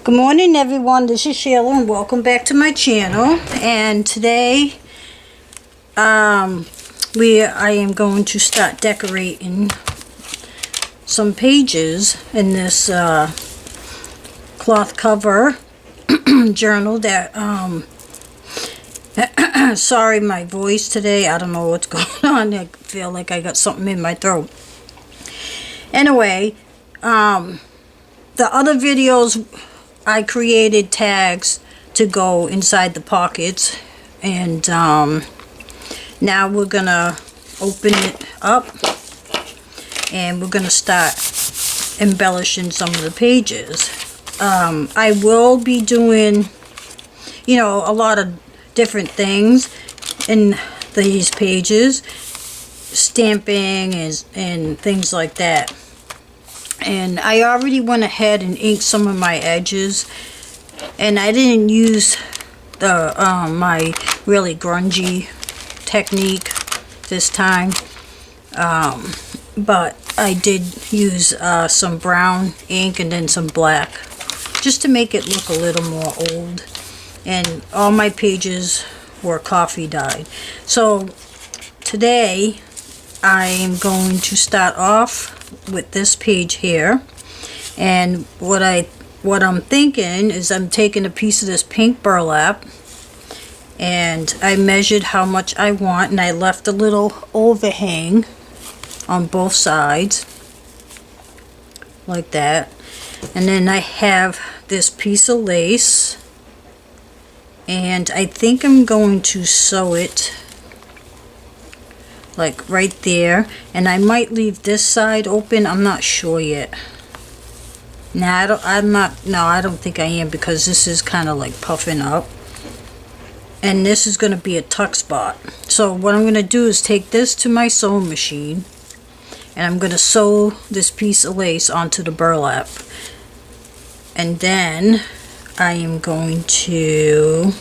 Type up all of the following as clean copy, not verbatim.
Good morning, everyone. This is Sheila and welcome back to my channel. And today I am going to start decorating some pages in this cloth cover journal that sorry, my voice today, I don't know what's going on. I feel like I got something in my throat. Anyway, the other videos I created tags to go inside the pockets, and now we're gonna open it up and we're gonna start embellishing some of the pages. I will be doing, you know, a lot of different things in these pages, stamping and things like that. And I already went ahead and inked some of my edges, and I didn't use the my really grungy technique this time, but I did use some brown ink and then some black just to make it look a little more old. And all my pages were coffee dyed. So today I am going to start off with this page here, and what I'm thinking is I'm taking a piece of this pink burlap, and I measured how much I want, and I left a little overhang on both sides like that. And then I have this piece of lace, and I think I'm going to sew it like right there, and I might leave this side open. I'm not sure yet. Nah, I don't think I am, because this is kind of like puffing up, and this is going to be a tuck spot. So what I'm going to do is take this to my sewing machine, and I'm going to sew this piece of lace onto the burlap, and then I am going to,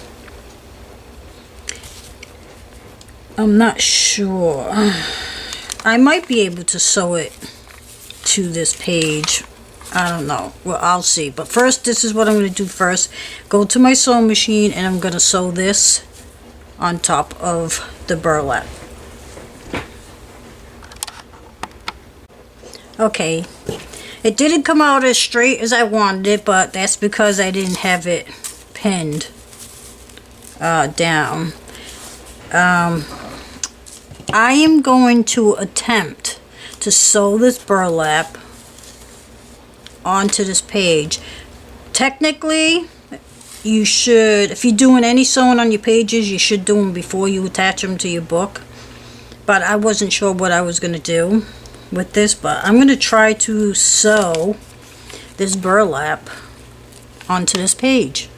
I'm not sure, I might be able to sew it to this page. I don't know. Well, I'll see. But first, this is what I'm going to do first. Go to my sewing machine, and I'm going to sew this on top of the burlap. Okay. It didn't come out as straight as I wanted it, but that's because I didn't have it pinned down. I am going to attempt to sew this burlap onto this page. Technically, you should, if you're doing any sewing on your pages, you should do them before you attach them to your book. But I wasn't sure what I was going to do with this, but I'm going to try to sew this burlap onto this page,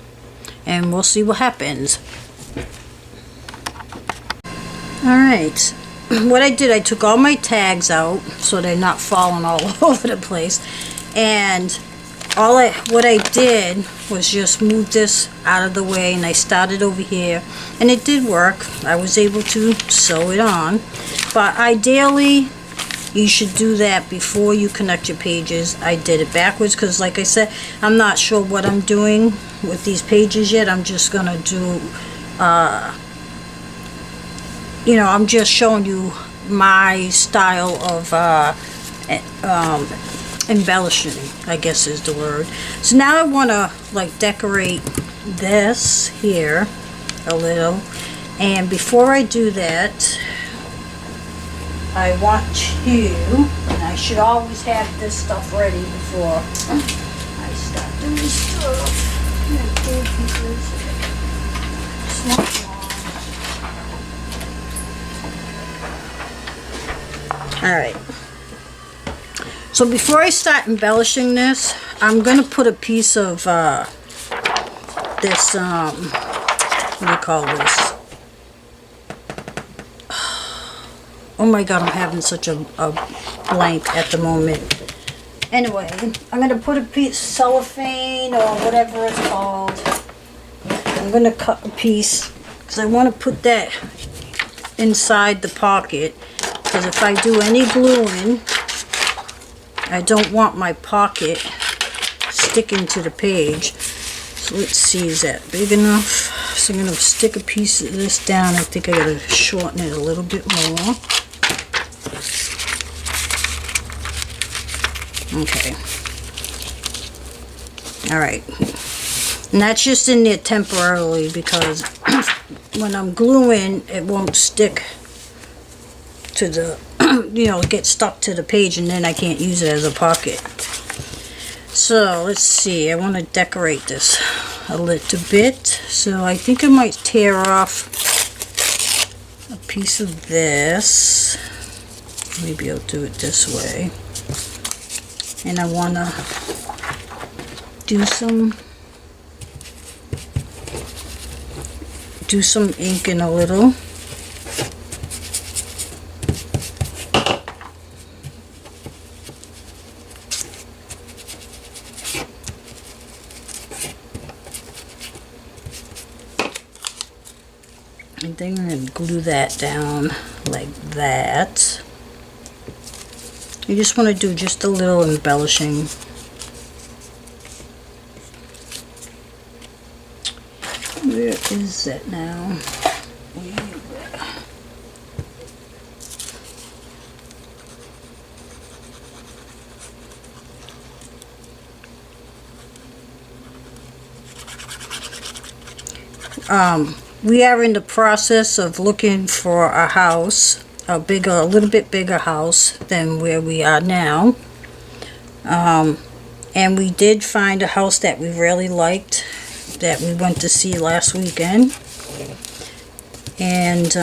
and we'll see what happens. Alright, what I did, I took all my tags out so they're not falling all over the place, and what I did was just move this out of the way, and I started over here, and it did work. I was able to sew it on, but ideally you should do that before you connect your pages. I did it backwards because, like I said, I'm not sure what I'm doing with these pages yet. I'm just gonna do you know, I'm just showing you my style of embellishing, I guess is the word. So now I want to like decorate this here a little, and before I do that, I want to, and I should always have this stuff ready before I start doing stuff. It's not long. Alright, so before I start embellishing this, I'm going to put a piece of this, what do you call this? Oh my god, I'm having such a blank at the moment. Anyway, I'm going to put a piece of cellophane or whatever it's called. I'm going to cut a piece because I want to put that inside the pocket. Because if I do any gluing, I don't want my pocket sticking to the page. So let's see, is that big enough? So I'm going to stick a piece of this down. I think I got to shorten it a little bit more. Okay. Alright. And that's just in there temporarily because when I'm gluing, it won't stick to the, you know, get stuck to the page, and then I can't use it as a pocket. So let's see, I want to decorate this a little bit. So I think I might tear off a piece of this. Maybe I'll do it this way. And I want to do some inking a little. And then I'm going to glue that down like that. You just want to do just a little embellishing. Where is that now? We are in the process of looking for a house, a little bit bigger house than where we are now. And we did find a house that we really liked, that we went to see last weekend. And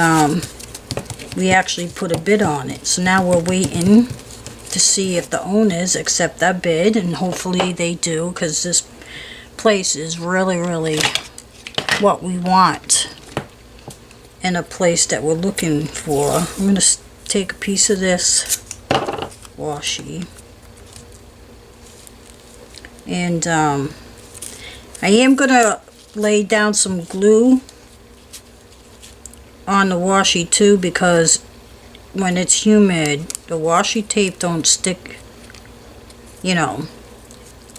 we actually put a bid on it. So now we're waiting to see if the owners accept that bid, and hopefully they do, because this place is really, really what we want in a place that we're looking for. I'm going to take a piece of this washi, and I am going to lay down some glue on the washi too, because when it's humid the washi tape don't stick, you know,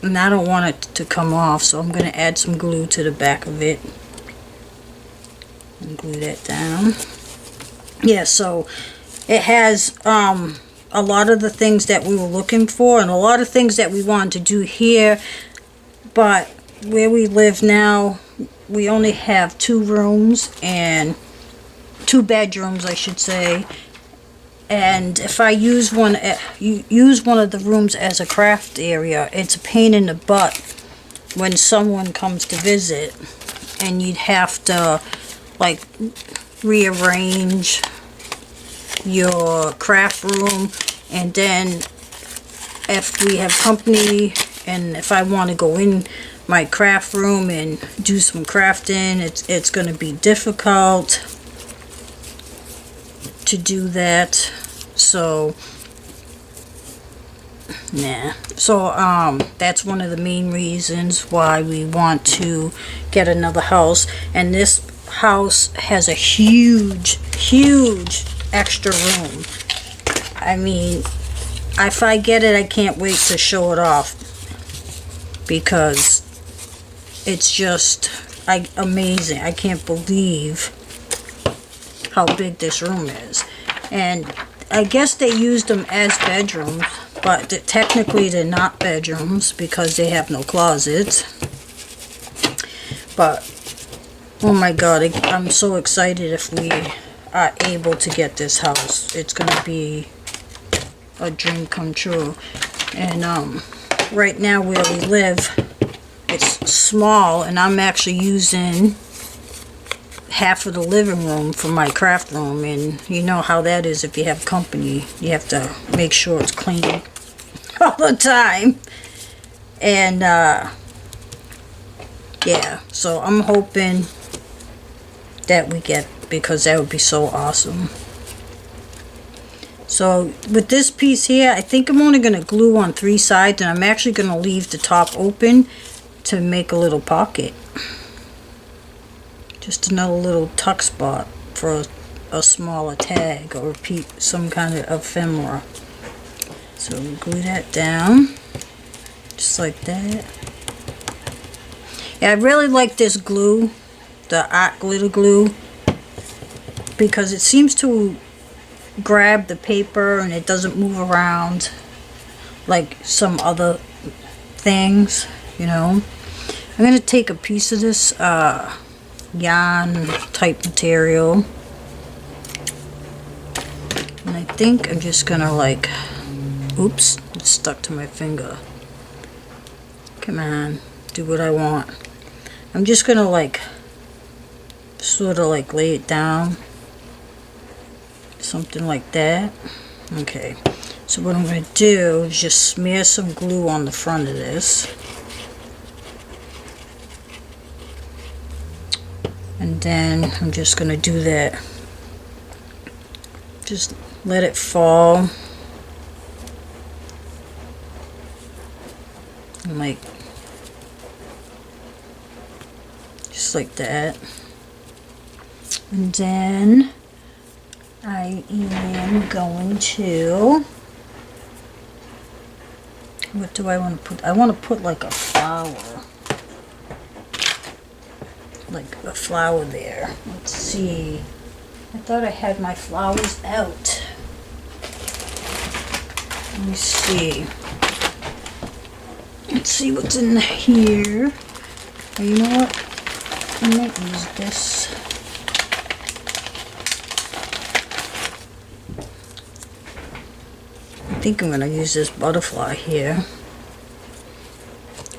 and I don't want it to come off, so I'm going to add some glue to the back of it and glue that down. Yeah, so it has a lot of the things that we were looking for and a lot of things that we wanted to do here, but where we live now we only have 2 rooms and 2 bedrooms, I should say, and if I use one of the rooms as a craft area, it's a pain in the butt when someone comes to visit, and you'd have to like rearrange your craft room, and then if we have company and if I want to go in my craft room and do some crafting, it's going to be difficult to do that. So yeah, so that's one of the main reasons why we want to get another house. And this house has a huge extra room. I mean, if I get it, I can't wait to show it off, because it's just amazing. I can't believe how big this room is. And I guess they used them as bedrooms, but technically they're not bedrooms because they have no closets. But oh my god, I'm so excited if we are able to get this house. It's going to be a dream come true. And right now where we live, it's small, and I'm actually using half of the living room for my craft room, and you know how that is if you have company. You have to make sure it's clean all the time. And yeah, so I'm hoping that we get, because that would be so awesome. So with this piece here, I think I'm only going to glue on 3 sides, and I'm actually going to leave the top open to make a little pocket. Just another little tuck spot for a smaller tag or some kind of ephemera. So glue that down just like that. Yeah, I really like this glue, the art glitter glue, because it seems to grab the paper and it doesn't move around like some other things, you know. I'm going to take a piece of this yarn type material, and I think I'm just going to like, oops, it stuck to my finger. Come on, do what I want. I'm just going to like sort of like lay it down, something like that. Okay, so what I'm going to do is just smear some glue on the front of this, and then I'm just going to do that, just let it fall, and like just like that. And then I am going to, what do I want to put? I want to put like a flower. Like a flower there. Let's see. I thought I had my flowers out. Let me see. Let's see what's in here. Oh, you know what? I might use this. I think I'm going to use this butterfly here.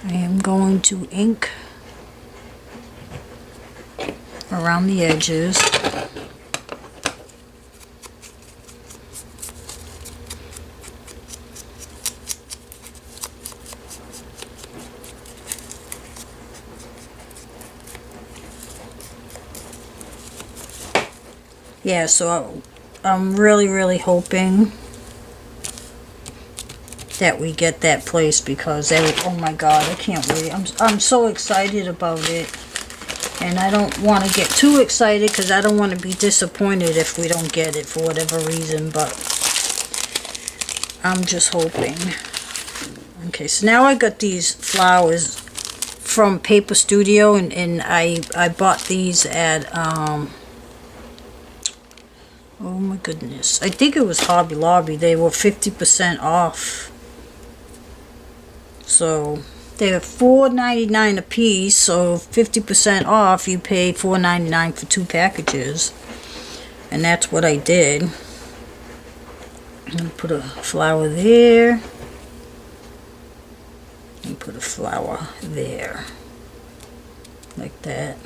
I am going to ink around the edges. Yeah, so I'm really hoping that we get that place, because oh my god, I can't wait. I'm so excited about it, and I don't want to get too excited because I don't want to be disappointed if we don't get it for whatever reason, but I'm just hoping. Okay, so now I got these flowers from Paper Studio, and I bought these at oh my goodness, I think it was Hobby Lobby. They were 50% off. So they're $4.99 a piece, so 50% off, you pay $4.99 for 2 packages. And that's what I did. I'm going to put a flower there. And put a flower there. Like that.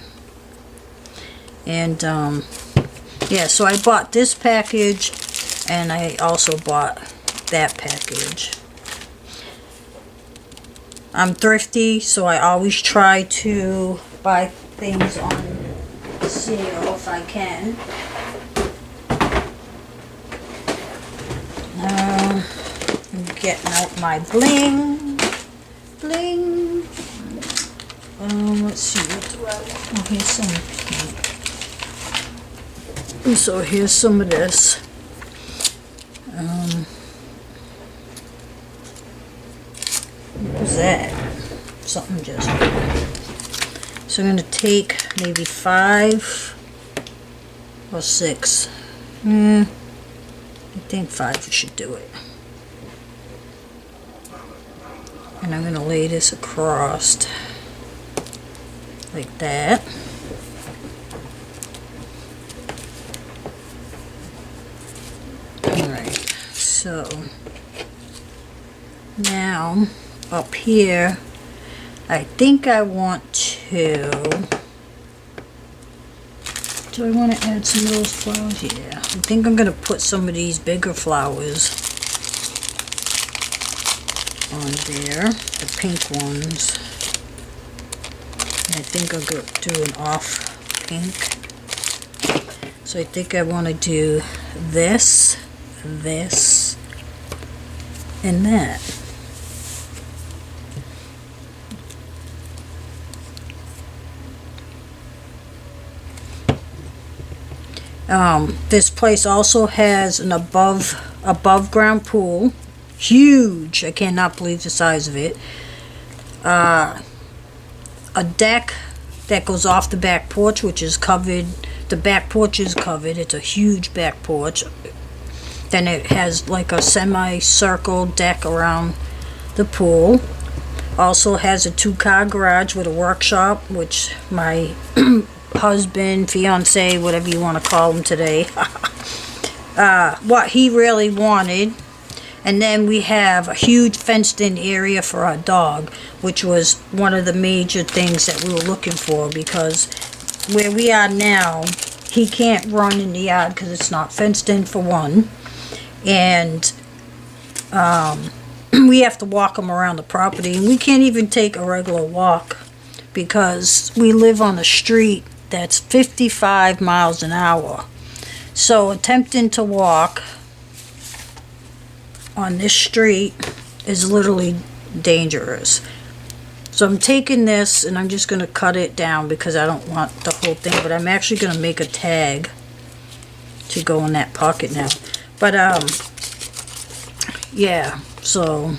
And yeah, so I bought this package, and I also bought that package. I'm thrifty, so I always try to buy things on sale if I can. Now I'm getting out my bling. Let's see, what do I want? Oh, here's some pink. So here's some of this. What was that? Something just... So I'm going to take maybe 5 or 6. I think 5 should do it. And I'm going to lay this across like that. Alright, so now up here, I think I want to... Do I want to add some of those flowers? Yeah, I think I'm going to put some of these bigger flowers on there, the pink ones. And I think I'll go do an off pink. So I think I want to do this, and that. This place also has an above ground pool. Huge. I cannot believe the size of it. a deck that goes off the back porch, which is covered. The back porch is covered. It's a huge back porch. Then it has like a semicircle deck around the pool. Also has a 2-car garage with a workshop, which my husband, fiance, whatever you want to call him today, what he really wanted. And then we have a huge fenced-in area for our dog, which was one of the major things that we were looking for, because where we are now, he can't run in the yard because it's not fenced in, for one. And we have to walk him around the property, and we can't even take a regular walk because we live on a street that's 55 miles an hour. So attempting to walk on this street is literally dangerous. So I'm taking this and I'm just going to cut it down because I don't want the whole thing, but I'm actually going to make a tag to go in that pocket now. But yeah, so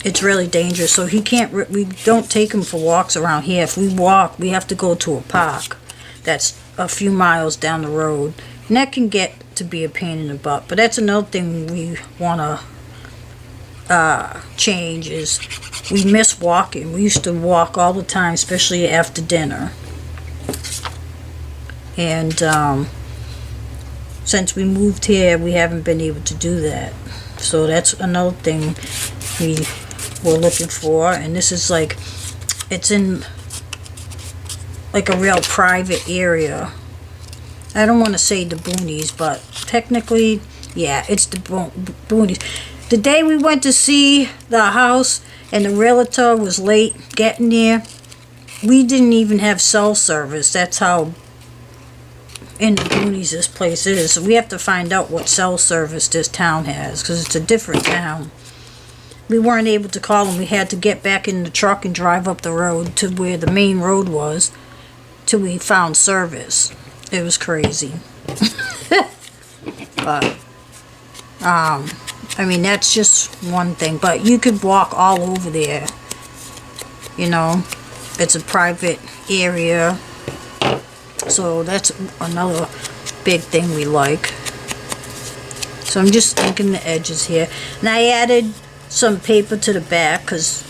it's really dangerous. So he can't, we don't take him for walks around here. If we walk, we have to go to a park that's a few miles down the road, and that can get to be a pain in the butt. But that's another thing we want to change, is we miss walking. We used to walk all the time, especially after dinner. And since we moved here, we haven't been able to do that. So that's another thing we were looking for. And this is like, it's in like a real private area. I don't want to say the boonies, but technically, yeah, it's the boonies. The day we went to see the house and the realtor was late getting there, we didn't even have cell service. That's how in the boonies this place is. So we have to find out what cell service this town has, because it's a different town. We weren't able to call them. We had to get back in the truck and drive up the road to where the main road was till we found service. It was crazy. But I mean, that's just one thing. But you could walk all over there. You know, it's a private area. So that's another big thing we like. So I'm just inking the edges here. And I added some paper to the back because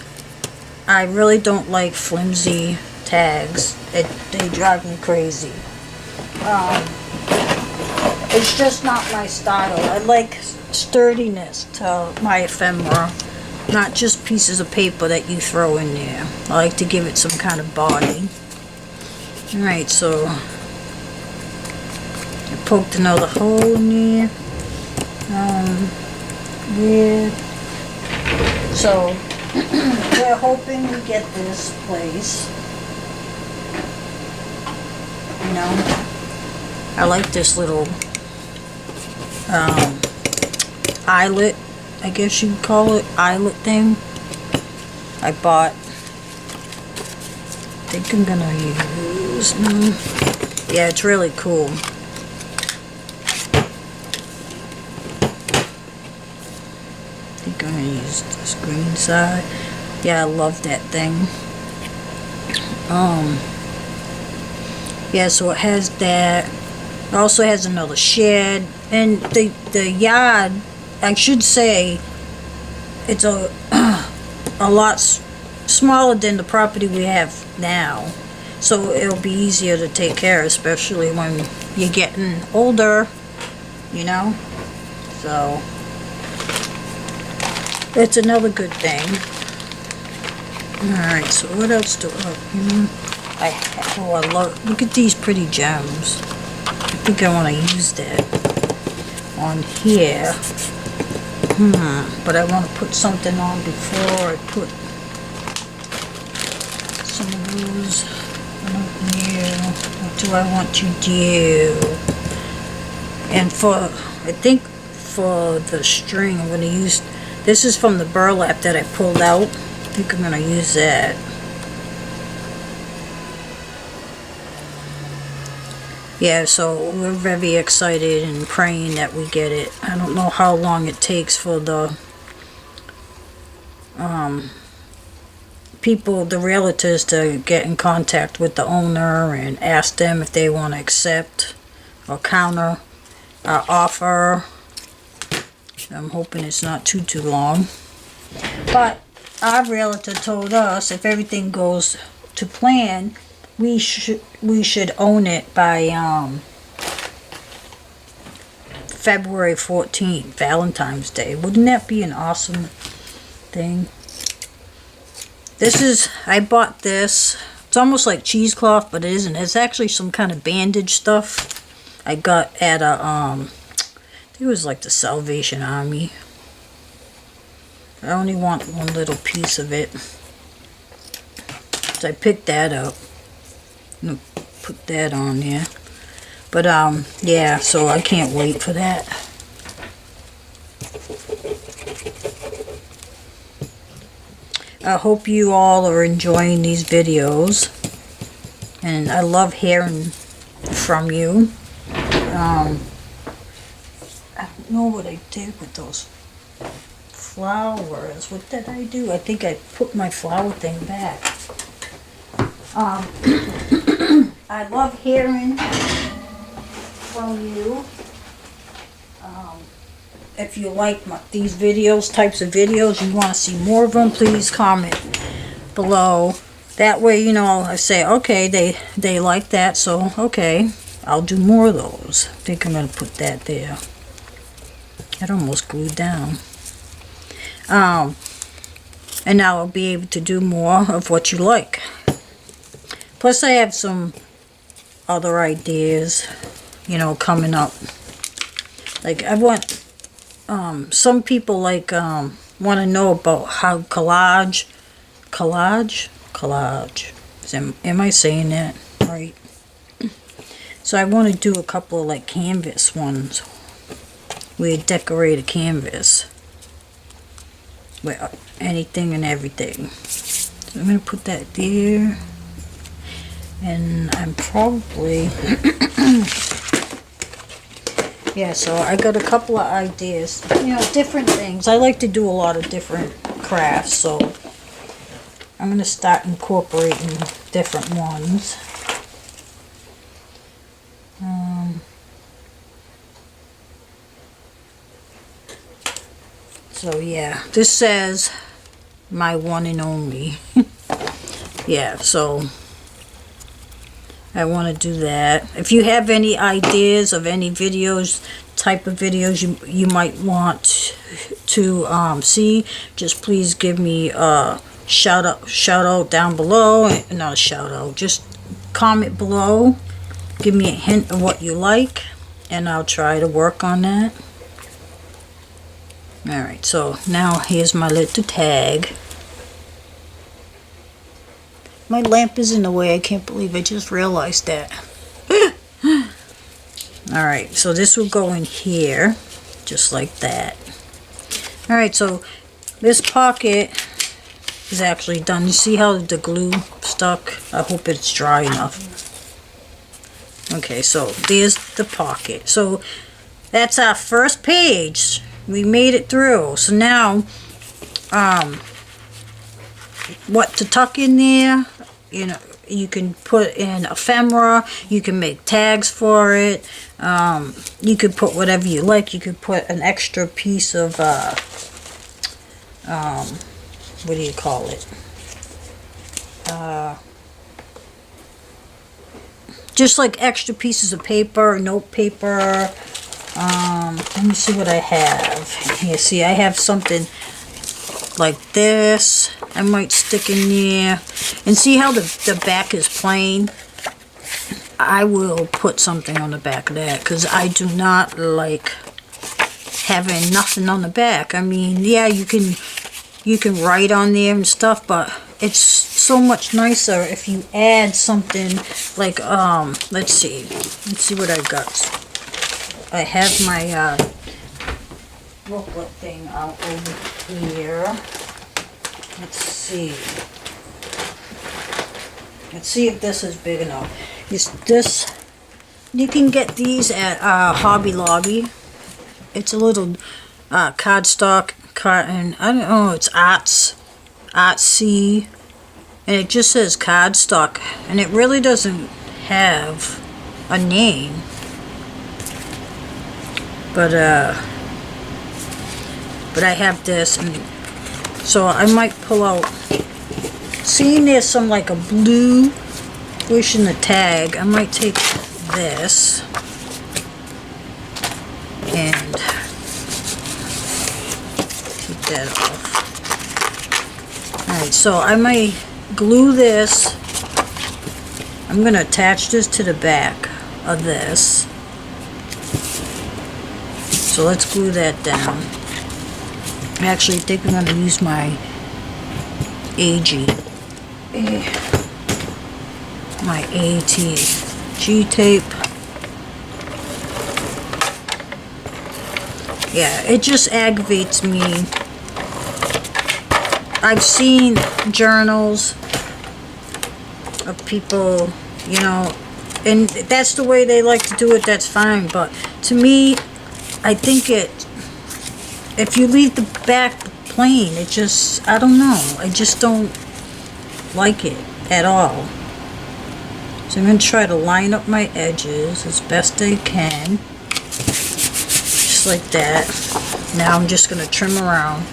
I really don't like flimsy tags. They drive me crazy. It's just not my style. I like sturdiness to my ephemera, not just pieces of paper that you throw in there. I like to give it some kind of body. Alright, so I poked another hole in there. So we're hoping we get this place. You know, I like this little eyelet, I guess you'd call it, eyelet thing. I bought. I think I'm gonna use. Yeah, it's really cool. I think I'm gonna use this green side. Yeah, I love that thing. Yeah, so it has that. It also has another shed, and the yard, I should say, it's a lot smaller than the property we have now. So it'll be easier to take care of, especially when you're getting older, you know. So that's another good thing. Alright, so what else do I love, look at these pretty gems. I think I want to use that on here. But I want to put something on before I put some of those on here. What do I want to do? And I think for the string, I'm going to use, this is from the burlap that I pulled out. I think I'm going to use that. Yeah, so we're very excited and praying that we get it. I don't know how long it takes for the people, the realtors, to get in contact with the owner and ask them if they want to accept or counter our offer. I'm hoping it's not too long. But our realtor told us if everything goes to plan, we should own it by February 14th, Valentine's Day. Wouldn't that be an awesome thing? I bought this. It's almost like cheesecloth, but it isn't. It's actually some kind of bandage stuff I got at a, I think it was like the Salvation Army. I only want one little piece of it. So I picked that up. I'm gonna put that on there. But, yeah, so I can't wait for that. I hope you all are enjoying these videos. And I love hearing from you. I don't know what I did with those flowers. What did I do? I think I put my flower thing back. I love hearing from you. If you like these videos, types of videos, you want to see more of them, please comment below. That way, you know, I say, okay, they like that, so okay, I'll do more of those. I think I'm going to put that there. It almost glued down. And now I'll be able to do more of what you like. Plus, I have some other ideas, you know, coming up. Like, I want, some people, like, want to know about how collage, am I saying that right? So I want to do a couple of, like, canvas ones. We decorate a canvas with anything and everything. So I'm going to put that there. And I'm probably... yeah, so I got a couple of ideas. You know, different things. I like to do a lot of different crafts, so I'm going to start incorporating different ones. So yeah, this says my one and only. Yeah, so I want to do that. If you have any ideas of any videos, type of videos you might want to see, just please give me a shout out down below. Not a shout out, just comment below. Give me a hint of what you like, and I'll try to work on that. Alright, so now here's my little tag. My lamp is in the way. I can't believe I just realized that. Alright, so this will go in here, just like that. Alright, so this pocket is actually done. You see how the glue stuck? I hope it's dry enough. Okay, so there's the pocket. So that's our first page. We made it through. So now, what to tuck in there, you know, you can put in ephemera, you can make tags for it, you could put whatever you like. You could put an extra piece of, what do you call it, just like extra pieces of paper, note paper. Let me see what I have here. See, I have something like this. I might stick in there. And see how the back is plain? I will put something on the back of that, because I do not like having nothing on the back. I mean, yeah, you can write on there and stuff, but it's so much nicer if you add something like, let's see what I got. I have my booklet thing out over here. Let's see if this is big enough. This, you can get these at Hobby Lobby. It's a little cardstock carton. I don't know, it's Artsy and it just says cardstock, and it really doesn't have a name. But I have this, and so I might pull out, seeing there's some like a blue wish in the tag, I might take this and take that off. Alright, so I might glue this. I'm going to attach this to the back of this. So let's glue that down. I actually think I'm going to use my ATG tape. Yeah, it just aggravates me. I've seen journals of people, you know, and that's the way they like to do it, that's fine, but to me, I think if you leave the back plain, it just, I don't know, I just don't like it at all. So I'm going to try to line up my edges as best I can, just like that. Now I'm just going to trim around.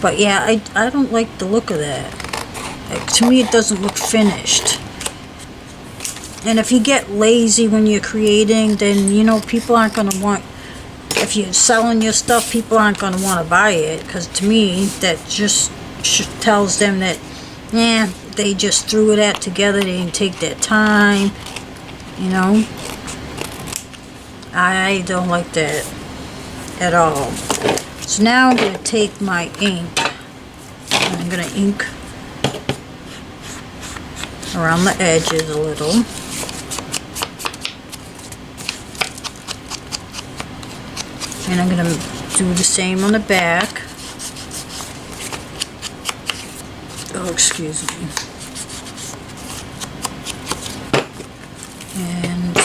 But yeah, I don't like the look of that. To me, it doesn't look finished. And if you get lazy when you're creating, then, you know, people aren't going to want, if you're selling your stuff, people aren't going to want to buy it. Because to me, that just tells them that, yeah, they just threw it together, they didn't take their time, you know. I don't like that at all. So now I'm going to take my ink, and I'm going to ink around the edges a little. And I'm going to do the same on the back. Oh, excuse me. And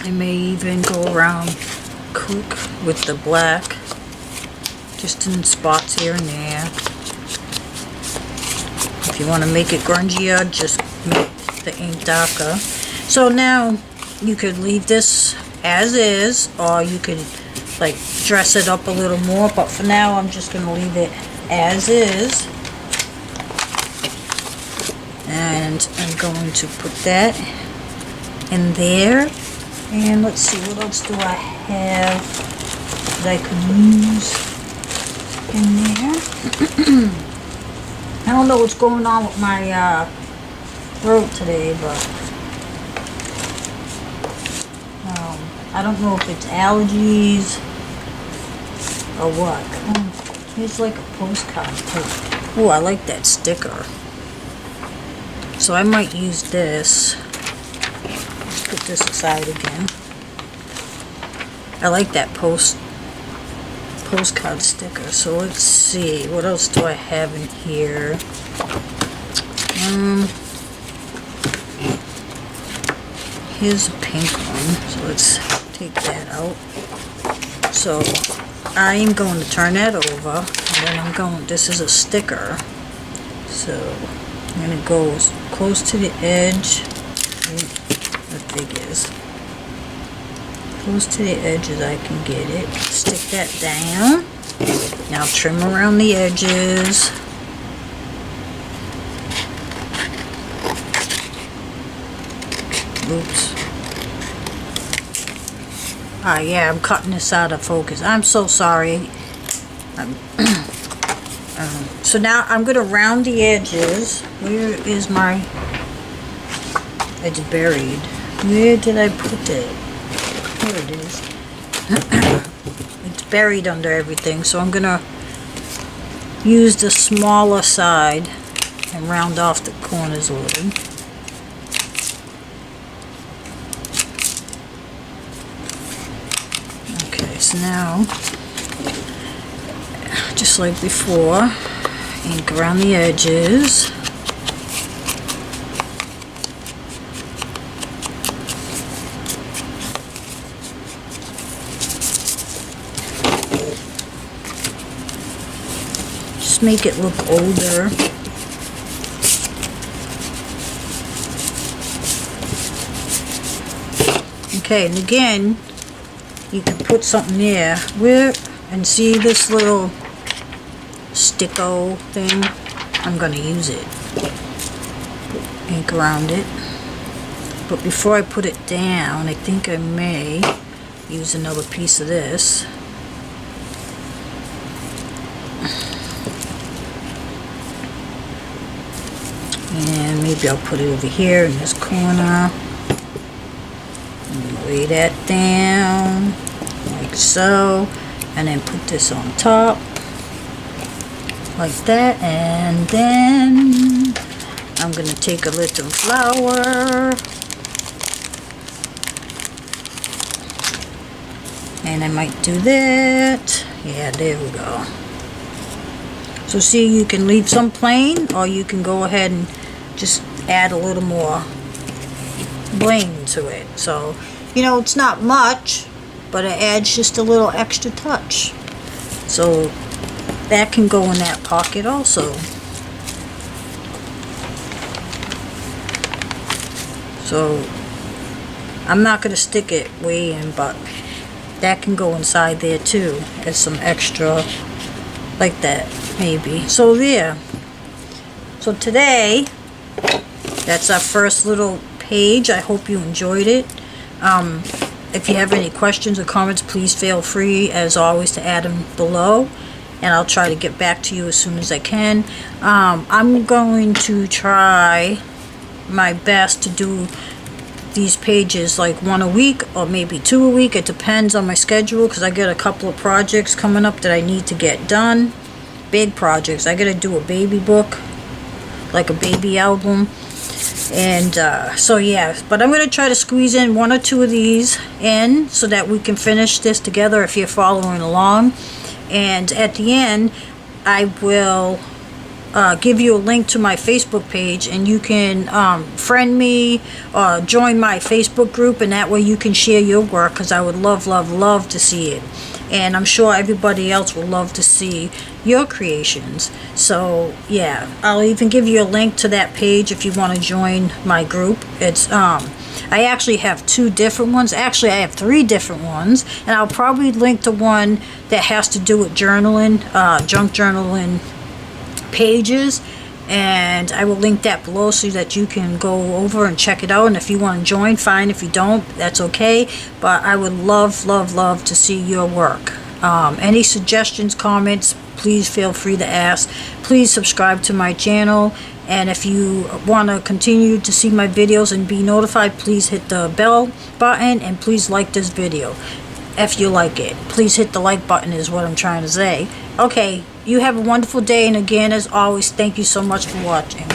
I may even go around quick with the black, just in spots here and there. If you want to make it grungier, just make the ink darker. So now you could leave this as is, or you could like dress it up a little more, but for now I'm just going to leave it as is. And I'm going to put that in there. And let's see, what else do I have that I could use in there? I don't know what's going on with my throat today, but I don't know if it's allergies or what. Here's like a postcard. Oh, I like that sticker. So I might use this. Let's put this aside again. I like that postcard sticker. So let's see, what else do I have in here? Here's a pink one. So let's take that out. So I am going to turn that over, and then I'm going, this is a sticker. So I'm going to go close to the edge. How big is? Close to the edge as I can get it. Stick that down. Now trim around the edges. Oops. Ah, yeah, I'm cutting this out of focus. I'm so sorry. So now I'm going to round the edges. Where is my... It's buried. Where did I put it? Here it is. It's buried under everything, so I'm going to use the smaller side and round off the corners a little. Okay, so now, just like before, ink around the edges. Just make it look older. Okay, and again, you can put something there. And see this little sticko thing? I'm gonna use it. Put ink around it. But before I put it down, I think I may use another piece of this. And maybe I'll put it over here in this corner. And lay that down like so. And then put this on top like that. And then I'm going to take a little flower. And I might do that. Yeah, there we go. So see, you can leave some plain, or you can go ahead and just add a little more bling to it. So, you know, it's not much, but it adds just a little extra touch. So that can go in that pocket also. So I'm not going to stick it way in, but that can go inside there too as some extra, like that maybe. So there. So today, that's our first little page. I hope you enjoyed it. If you have any questions or comments, please feel free, as always, to add them below, and I'll try to get back to you as soon as I can. I'm going to try my best to do these pages like one a week or maybe 2 a week. It depends on my schedule, because I got a couple of projects coming up that I need to get done. Big projects. I got to do a baby book, like a baby album. And so yeah, but I'm going to try to squeeze in 1 or 2 of these in so that we can finish this together if you're following along. And at the end, I will give you a link to my Facebook page, and you can friend me or join my Facebook group, and that way you can share your work, because I would love, love, love to see it. And I'm sure everybody else will love to see your creations. So yeah, I'll even give you a link to that page if you want to join my group. It's I actually have 2 different ones. Actually, I have 3 different ones, and I'll probably link to one that has to do with journaling, junk journaling pages, and I will link that below so that you can go over and check it out. And if you want to join, fine. If you don't, that's okay. But I would love, love, love to see your work. Any suggestions, comments, please feel free to ask. Please subscribe to my channel, and if you want to continue to see my videos and be notified, please hit the bell button, and please like this video if you like it. Please hit the like button is what I'm trying to say. Okay, you have a wonderful day, and again, as always, thank you so much for watching.